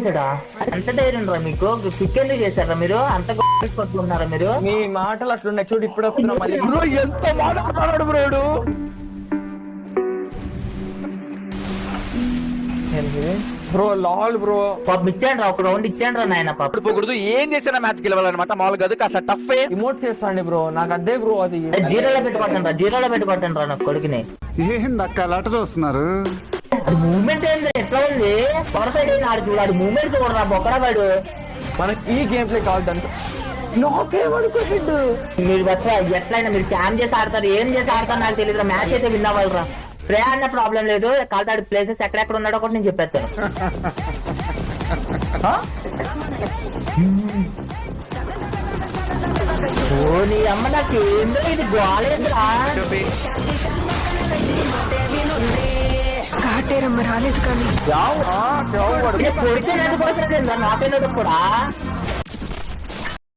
చేశాడా? ఎంత ధైర్యం రా మీకు? క్విక్ ఎందుకు చేశారా మీరు? అంత పట్టుకున్నారా మీరు? మీ మాటలు అట్లున్నాయి చూడు, ఇప్పుడు వస్తున్నా మళ్ళీ. బ్రో ఎంత మాట్లాడుతున్నాడు బ్రోడు. Bro Lal bro. పాప ఇచ్చాడు రా, ఒక రౌండ్ ఇచ్చాడు రా నాయన. పాప పోకూడదు, ఏం చేసినా మ్యాచ్ గెలవాలన్నమాట. మామూలుగా కాదు, కాస్త టఫ్. ఇమోట్ చేస్తాండి బ్రో, నాకు అదే బ్రో అది. జీరోలో పెట్టుకోండి రా, జీరోలో పెట్టుకోండి రా నా కొడుకుని. ఏందక్క అలాట చూస్తున్నారు? మూమెంట్ ఏంది ఎట్లా ఉంది? పవర్ సైడ్ ఆడు చూడాడు, మూమెంట్ చూడరా బొక్కడా వాడు. మనకి ఈ గేమ్ ప్లే కావాలి దాంతో. నాకేమనుకోండి మీరు బస్సు ఎట్లయినా మీరు క్యామ్ చేసి ఆడతారు, ఏం చేసి ఆడతారు నాకు తెలియదు. మ్యాచ్ అయితే విన్ అవ్వాలి రా. ప్రే అన్న ప్రాబ్లం లేదు, కాల్తాడు ప్లేసెస్ ఎక్కడెక్కడ ఉన్నాడో కూడా నేను చెప్పేస్తాను. ఓ నీ అమ్మ, నాకు ఏందో ఇది గోలేదురా. కాటేరమ్మ రాలేదు కానీ కొడితే నాకు కూడా